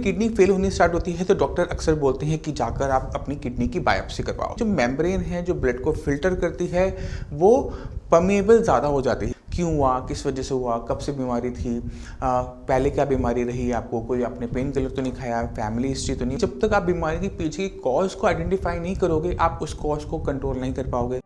Kidney fail होनी start होती है तो डॉक्टर अक्सर बोलते हैं कि जाकर आप अपनी किडनी की बायोप्सी करवाओ। जो मेम्ब्रेन है जो ब्लड को फिल्टर करती है वो परमेबल ज़्यादा हो जाती है। क्यों हुआ, किस वजह से हुआ, कब से बीमारी थी, पहले क्या बीमारी रही आपको, कोई आपने पेन किलर तो नहीं खाया, फैमिली हिस्ट्री तो नहीं। जब तक आप बीमारी के पीछे की कॉज को आइडेंटिफाई नहीं करोगे आप उस कॉज को कंट्रोल नहीं कर पाओगे।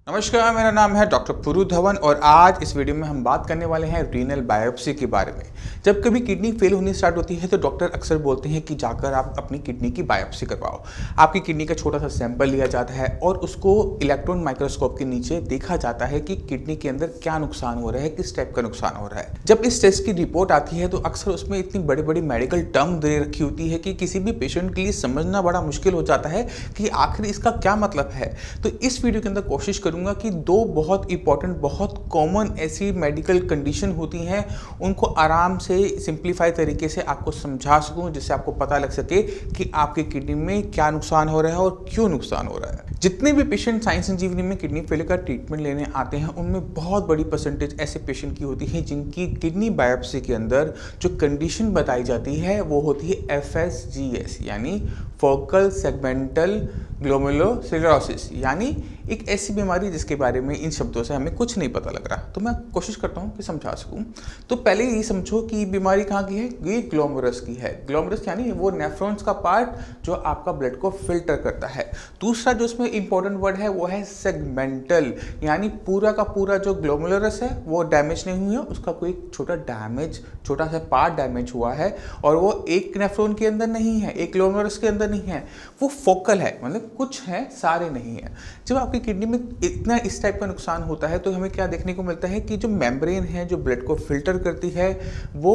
नमस्कार, मेरा नाम है डॉक्टर पुरु धवन और आज इस वीडियो में हम बात करने वाले हैं रीनल बायोप्सी के बारे में। जब कभी किडनी फेल होनी स्टार्ट होती है तो डॉक्टर अक्सर बोलते हैं कि जाकर आप अपनी किडनी की बायोप्सी करवाओ। आपकी किडनी का छोटा सा सैंपल लिया जाता है और उसको इलेक्ट्रॉन माइक्रोस्कोप के नीचे देखा जाता है कि किडनी के अंदर क्या नुकसान हो रहा है, किस टाइप का नुकसान हो रहा है। जब इस टेस्ट की रिपोर्ट आती है तो अक्सर उसमें इतनी बड़ी बड़ी मेडिकल टर्म दे रखी होती है कि किसी भी पेशेंट के लिए समझना बड़ा मुश्किल हो जाता है कि आखिर इसका क्या मतलब है। तो इस वीडियो के अंदर कोशिश करूंगा कि दो बहुत इंपॉर्टेंट, बहुत कॉमन ऐसी मेडिकल कंडीशन होती हैं उनको आराम से सिंप्लीफाई तरीके से आपको समझा सकूं, जिससे आपको पता लग सके कि आपकी किडनी में क्या नुकसान हो रहा है और क्यों नुकसान हो रहा है। जितने भी पेशेंट साइंस संजीवनी में किडनी फेलियर का ट्रीटमेंट लेने आते हैं उनमें बहुत बड़ी परसेंटेज ऐसे पेशेंट की होती है जिनकी किडनी बायोप्सी के अंदर जो कंडीशन बताई जाती है वो होती है FSGS यानी फोकल सेगमेंटल ग्लोमेरुलोसिस, यानी एक ऐसी बीमारी जिसके बारे में इन शब्दों से हमें कुछ नहीं पता लग रहा। तो मैं कोशिश करता हूँ कि समझा सकूँ। तो पहले ये समझो कि बीमारी कहाँ की है, ये ग्लोमेरुलस की है। ग्लोमेरुलस यानी वो नेफ्रॉन्स का पार्ट जो आपका ब्लड को फिल्टर करता है। दूसरा जो इसमें इंपॉर्टेंट वर्ड है वो है सेगमेंटल, यानी पूरा का पूरा जो ग्लोमेरुलस है वो डैमेज नहीं हुआ, उसका कोई छोटा सा पार्ट डैमेज हुआ है और वो एक नेफ्रॉन के अंदर नहीं है, एक ग्लोमेरुलस के अंदर नहीं है, वो फोकल है, मतलब कुछ है, सारे नहीं है। जब आपकी किडनी में इतना इस टाइप का नुकसान होता है तो हमें क्या देखने को मिलता है कि जो मेम्ब्रेन है जो ब्लड को फिल्टर करती है वो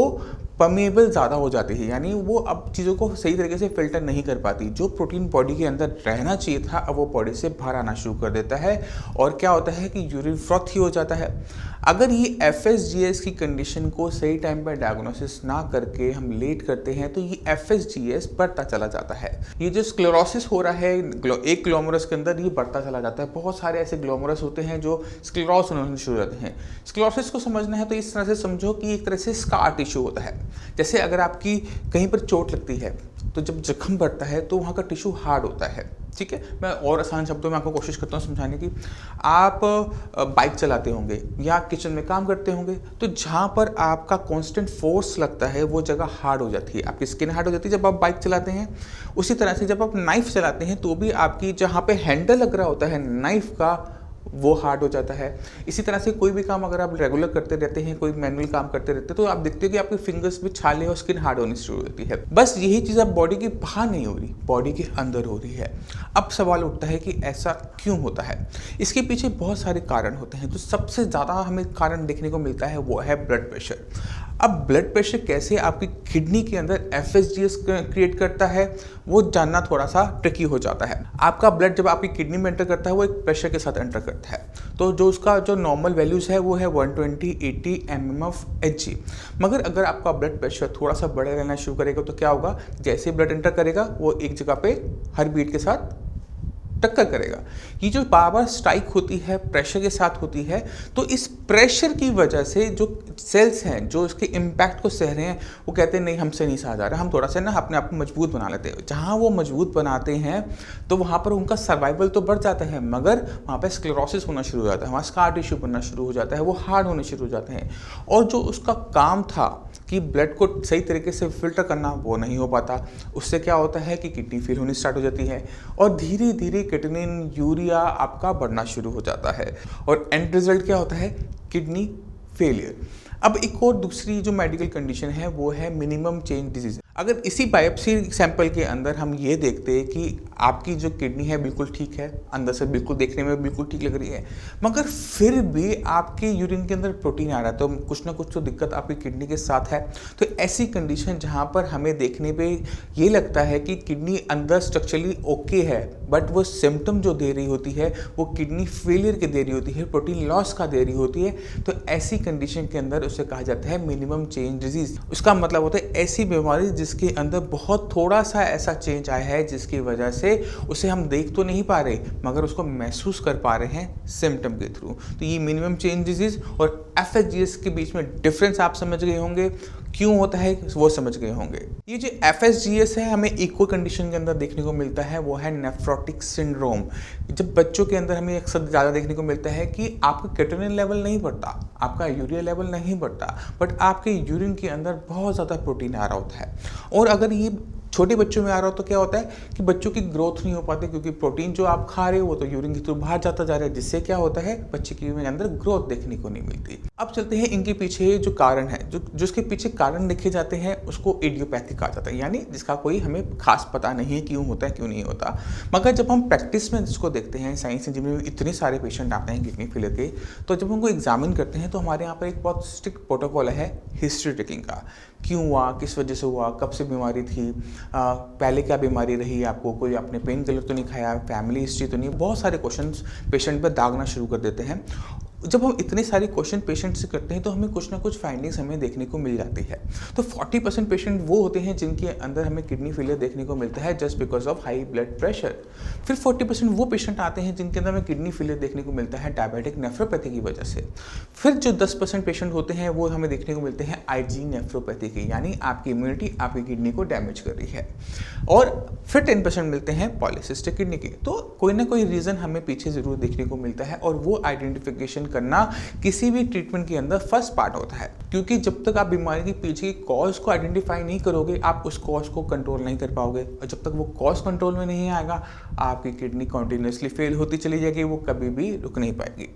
परमेबल ज़्यादा हो जाती है, यानी वो अब चीज़ों को सही तरीके से फिल्टर नहीं कर पाती। जो प्रोटीन बॉडी के अंदर रहना चाहिए था अब वो बॉडी से बाहर आना शुरू कर देता है और क्या होता है कि यूरिन फ्रॉथी हो जाता है। अगर ये FSGS की कंडीशन को सही टाइम पर डायग्नोसिस ना करके हम लेट करते हैं तो ये FSGS बढ़ता चला जाता है। ये जो स्क्लेरोसिस हो रहा है एक ग्लोमेरुलस के अंदर, ये बढ़ता चला जाता है। बहुत सारे ऐसे ग्लोमेरुलस होते हैं जो स्क्लेरोस होने शुरू हो जाते हैं। स्क्लेरोसिस को समझना है तो इस तरह से समझो कि एक तरह से स्कार टिश्यू होता है। जैसे अगर आपकी कहीं पर चोट लगती है तो जब जख्म बढ़ता है तो वहाँ का टिश्यू हार्ड होता है, ठीक है। मैं और आसान शब्दों में आपको कोशिश करता हूँ समझाने की। आप बाइक चलाते होंगे या किचन में काम करते होंगे तो जहाँ पर आपका कांस्टेंट फोर्स लगता है वो जगह हार्ड हो जाती है, आपकी स्किन हार्ड हो जाती है जब आप बाइक चलाते हैं। उसी तरह से जब आप नाइफ चलाते हैं तो भी आपकी जहाँ पे हैंडल लग रहा होता है नाइफ का वो हार्ड हो जाता है। इसी तरह से कोई भी काम अगर आप रेगुलर करते रहते हैं, कोई मैनुअल काम करते रहते हैं तो आप देखते हो कि आपकी फिंगर्स भी छाले और स्किन हार्ड होनी शुरू होती है। बस यही चीज़ अब बॉडी की बाहर नहीं हो रही, बॉडी के अंदर हो रही है। अब सवाल उठता है कि ऐसा क्यों होता है। इसके पीछे बहुत सारे कारण होते हैं। तो सबसे ज़्यादा हमें कारण देखने को मिलता है वो है ब्लड प्रेशर। अब ब्लड प्रेशर कैसे आपकी किडनी के अंदर FSGS क्रिएट करता है वो जानना थोड़ा सा ट्रिकी हो जाता है। आपका ब्लड जब आपकी किडनी में एंटर करता है वो एक प्रेशर के साथ एंटर करता है। तो जो उसका जो नॉर्मल वैल्यूज़ है वो है 120/80 mm/Hg। मगर अगर आपका ब्लड प्रेशर थोड़ा सा बढ़े रहना शुरू करेगा तो क्या होगा, जैसे ब्लड एंटर करेगा वो एक जगह पे हर बीट के साथ टक्कर करेगा। ये जो पावर स्ट्राइक होती है प्रेशर के साथ होती है, तो इस प्रेशर की वजह से जो सेल्स हैं जो इसके इम्पैक्ट को सह रहे हैं वो कहते हैं नहीं हमसे नहीं सहा जा रहा, हम थोड़ा सा ना अपने आप को मजबूत बना लेते हैं। जहाँ वो मजबूत बनाते हैं तो वहाँ पर उनका सर्वाइवल तो बढ़ जाता है मगर वहाँ पर स्क्लेरोसिस होना शुरू हो जाता है, वहाँ स्कार टिश्यू बनना शुरू हो जाता है, वो हार्ड होने शुरू हो जाते हैं। और जो उसका काम था कि ब्लड को सही तरीके से फिल्टर करना वो नहीं हो पाता। उससे क्या होता है कि किडनी फेल होनी स्टार्ट हो जाती है और धीरे धीरे क्रिएटिनिन यूरिया आपका बढ़ना शुरू हो जाता है और एंड रिजल्ट क्या होता है, किडनी फेलियर। अब एक और दूसरी जो मेडिकल कंडीशन है वो है मिनिमम चेंज डिजीज। अगर इसी बायोप्सी सैंपल के अंदर हम ये देखते हैं कि आपकी जो किडनी है बिल्कुल ठीक है, अंदर से बिल्कुल देखने में बिल्कुल ठीक लग रही है, मगर फिर भी आपके यूरिन के अंदर प्रोटीन आ रहा है तो कुछ ना कुछ तो दिक्कत आपकी किडनी के साथ है। तो ऐसी कंडीशन जहाँ पर हमें देखने पे ये लगता है कि किडनी अंदर स्ट्रक्चरली ओके है बट वो सिम्टम जो दे रही होती है वो किडनी फेलियर के दे रही होती है, प्रोटीन लॉस का दे रही होती है, तो ऐसी कंडीशन के अंदर उसे कहा जाता है मिनिमम चेंज डिजीज। उसका मतलब होता है ऐसी बीमारी जिसके अंदर बहुत थोड़ा सा ऐसा चेंज आया है जिसकी वजह से उसे हम देख तो नहीं पा रहे मगर उसको महसूस कर पा रहे हैं सिम्टम के थ्रू। तो ये मिनिमम चेंज डिजीज और FSGS के बीच में डिफरेंस आप समझ गए होंगे, क्यों होता है वो समझ गए होंगे। ये जो FSGS है हमें इको कंडीशन के अंदर देखने को मिलता है, वो है नेफ्रोटिक सिंड्रोम। जब बच्चों के अंदर हमें अक्सर ज़्यादा देखने को मिलता है कि आपका क्रिएटिनिन लेवल नहीं बढ़ता, आपका यूरिया लेवल नहीं बढ़ता, बट आपके यूरिन के अंदर बहुत ज़्यादा प्रोटीन आ रहा होता है। और अगर ये छोटे बच्चों में आ रहा हो तो क्या होता है कि बच्चों की ग्रोथ नहीं हो पाती, क्योंकि प्रोटीन जो आप खा रहे हो वो तो यूरिन के थ्रू बाहर जाता जा रहा है, जिससे क्या होता है बच्चे के अंदर ग्रोथ देखने को नहीं मिलती। अब चलते हैं इनके पीछे जो कारण है, जो जिसके पीछे कारण लिखे जाते हैं उसको इडियोपैथिक कहा जाता है, यानी जिसका कोई हमें खास पता नहीं है क्यों होता है क्यों नहीं होता। मगर जब हम प्रैक्टिस में जिसको देखते हैं, साइंस इंजीनियरिंग में इतने सारे पेशेंट आते हैं किडनी फेलियर के, तो जब उनको एग्जामिन करते हैं तो हमारे यहाँ पर एक बहुत स्ट्रिक्ट प्रोटोकॉल है हिस्ट्री टेकिंग का। क्यों हुआ, किस वजह से हुआ, कब से बीमारी थी, पहले क्या बीमारी रही आपको, कोई आपने पेन किलर तो नहीं खाया, फैमिली हिस्ट्री तो नहीं, बहुत सारे क्वेश्चंस पेशेंट पर दागना शुरू कर देते हैं। जब हम इतने सारे क्वेश्चन पेशेंट से करते हैं तो हमें कुछ ना कुछ फाइंडिंग्स हमें देखने को मिल जाती है। तो 40% पेशेंट वो होते हैं जिनके अंदर हमें किडनी फेलियर देखने को मिलता है just because of high blood pressure. फिर 40% वो पेशेंट आते हैं जिनके अंदर हमें किडनी फेलियर देखने को मिलता है डायबिटिक नेफ्रोपैथी की वजह से। फिर जो 10% पेशेंट होते हैं वो हमें देखने को मिलते हैं आईजी नेफ्रोपैथी की, यानी आपकी इम्यूनिटी आपकी किडनी को डैमेज कर रही है। और फिर 10% मिलते हैं पॉलीसिस्टिक किडनी के। तो कोई ना कोई रीज़न हमें पीछे ज़रूर देखने को मिलता है, और वो आइडेंटिफिकेशन करना किसी भी ट्रीटमेंट के अंदर फर्स्ट पार्ट होता है, क्योंकि जब तक आप बीमारी के पीछे की कॉज को आइडेंटिफाई नहीं करोगे आप उस कॉज को कंट्रोल नहीं कर पाओगे, और जब तक वो कॉज कंट्रोल में नहीं आएगा आपकी किडनी कॉन्टिन्यूसली फेल होती चली जाएगी, वो कभी भी रुक नहीं पाएगी।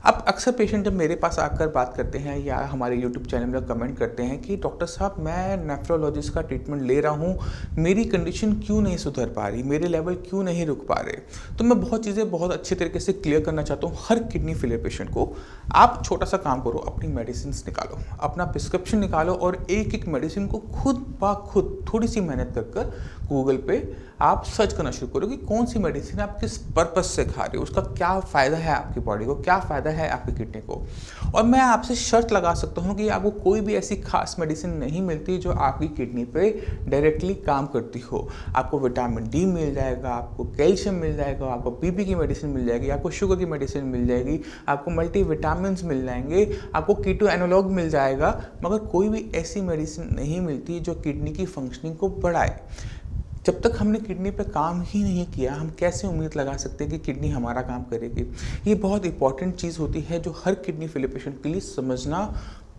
अब अक्सर पेशेंट जब मेरे पास आकर बात करते हैं या हमारे यूट्यूब चैनल में कमेंट करते हैं कि डॉक्टर साहब मैं नेफ्रोलॉजिस्ट का ट्रीटमेंट ले रहा हूँ, मेरी कंडीशन क्यों नहीं सुधर पा रही, मेरे लेवल क्यों नहीं रुक पा रहे, तो मैं बहुत चीज़ें बहुत अच्छे तरीके से क्लियर करना चाहता हूँ हर किडनी फेलियर पेशेंट को। आप छोटा सा काम करो, अपनी मेडिसिन निकालो, अपना प्रिस्क्रिप्शन निकालो और एक एक मेडिसिन को खुद ब खुद थोड़ी सी मेहनत कर गूगल पे आप सर्च करना शुरू करो कि कौन सी मेडिसिन आप किस पर्पस से खा रहे हो, उसका क्या फ़ायदा है आपकी बॉडी को, क्या फ़ायदा है आपकी किडनी को। और मैं आपसे शर्त लगा सकता हूँ कि आपको कोई भी ऐसी खास मेडिसिन नहीं मिलती जो आपकी किडनी पे डायरेक्टली काम करती हो। आपको विटामिन डी मिल जाएगा, आपको कैल्शियम मिल जाएगा, आपको बीपी की मेडिसिन मिल जाएगी, आपको शुगर की मेडिसिन मिल जाएगी, आपको मल्टी विटामिन मिल जाएंगे, आपको कीटो एनालॉग मिल जाएगा, मगर कोई भी ऐसी मेडिसिन नहीं मिलती जो किडनी की फंक्शनिंग को बढ़ाए। जब तक हमने किडनी पे काम ही नहीं किया हम कैसे उम्मीद लगा सकते हैं कि किडनी हमारा काम करेगी। ये बहुत इंपॉर्टेंट चीज़ होती है जो हर किडनी फेलियर पेशेंट के लिए समझना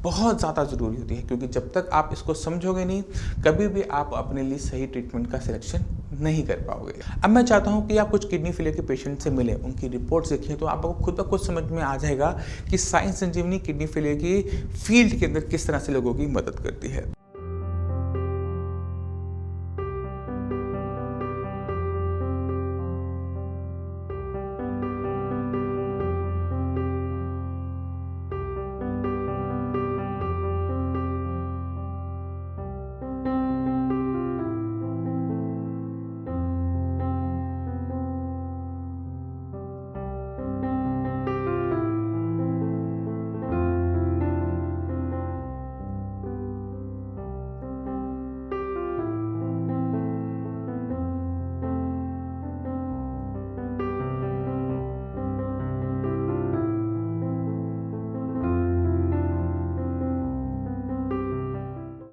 बहुत ज़्यादा ज़रूरी होती है, क्योंकि जब तक आप इसको समझोगे नहीं कभी भी आप अपने लिए सही ट्रीटमेंट का सिलेक्शन नहीं कर पाओगे। अब मैं चाहता हूँ कि आप कुछ किडनी फेलियर के पेशेंट से मिलें, उनकी रिपोर्ट्स देखें, तो आपको खुद ब खुद समझ में आ जाएगा कि साइंस संजीवनी किडनी फेलियर की फील्ड के अंदर किस तरह से लोगों की मदद करती है।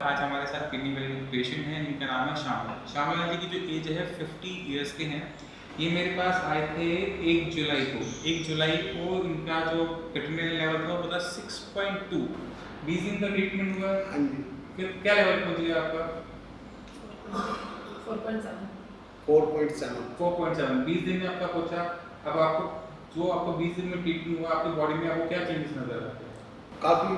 आज हमारे साथ किडनी फेलियर पेशेंट हैं जिनका नाम है श्यामल। श्यामल जी की जो एज है 50 इयर्स के हैं। ये मेरे पास आए थे 1 जुलाई को। 1 जुलाई को इनका जो क्रिएटिनिन लेवल था वो था 6.2। 20 दिन का ट्रीटमेंट हुआ। हाँ जी। फिर क्या लेवल पहुंच गया आपका? 4.7। 20 दिन में आपका पहुंचा। अब आपको जो आपको 20 दिन में ट्रीटमेंट हुआ आपकी बॉडी में आपको क्या चेंजेस नजर आते हैं? काफ़ी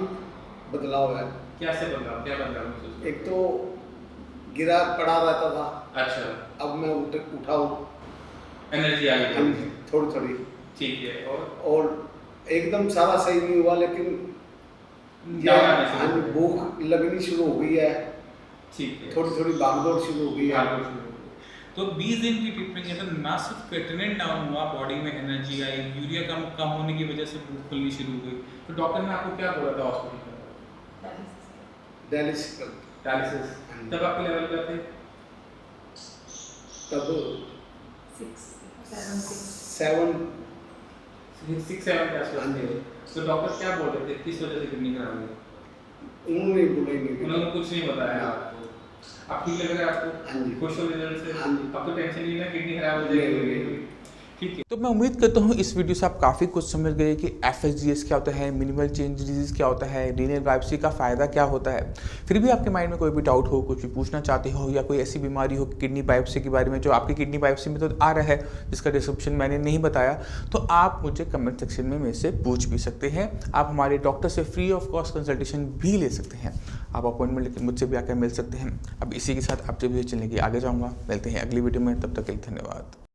बदलाव है। कैसे बदलाव, क्या बदलाव महसूस? एक तो गिरा पड़ा रहता था। अच्छा। अब मैं उठा हूँ, एनर्जी आ गई थोड़ी थोड़ी। ठीक है। और एकदम सारा सही नहीं हुआ, लेकिन भूख लगनी शुरू हो गई है। ठीक है। थोड़ी थोड़ी भागदौड़ शुरू हो गई है। तो 20 दिन की ट्रीटमेंट के अंदर ना सिर्फ क्रिएटिनिन डाउन हुआ, बॉडी में एनर्जी आई, यूरिया कम होने की वजह से भूख खुलनी शुरू हुई। तो डॉक्टर ने आपको क्या बोला था हॉस्पिटल में? डायलिसिस डायलिसिस तब आपके लेवल पे थे? तब 6-7 के आसपास थे। तो डॉक्टर क्या बोल रहे थे किस वजह से किडनी खराब हुई? उन्होंने बोला ही नहीं। उन्होंने कुछ नहीं बताया आपको? आप ठीक लग रहा है आपको? हाँ जी। खुश हो रिजल्ट से? हाँ जी। अब तो टेंशन नहीं ना किडनी खराब हो नहीं, जाएगी? नहीं। ठीक है। तो मैं उम्मीद करता हूँ इस वीडियो से आप काफ़ी कुछ समझ गए कि FSGS क्या होता है, मिनिमल चेंज डिजीज़ क्या होता है, रीनल बायोप्सी का फ़ायदा क्या होता है। फिर भी आपके माइंड में कोई भी डाउट हो, कुछ भी पूछना चाहते हो या कोई ऐसी बीमारी हो किडनी बायोप्सी के बारे में जो आपकी किडनी बायोप्सी में तो आ रहा है जिसका डिस्क्रिप्शन मैंने नहीं बताया, तो आप मुझे कमेंट सेक्शन में मेरे से पूछ भी सकते हैं। आप हमारे डॉक्टर से फ्री ऑफ कॉस्ट कंसल्टेशन भी ले सकते हैं। आप अपॉइंटमेंट लेकर मुझसे भी आकर मिल सकते हैं। अब इसी के साथ आप जब चलने की आगे जाऊँगा। मिलते हैं अगली वीडियो में, तब तक के लिए धन्यवाद।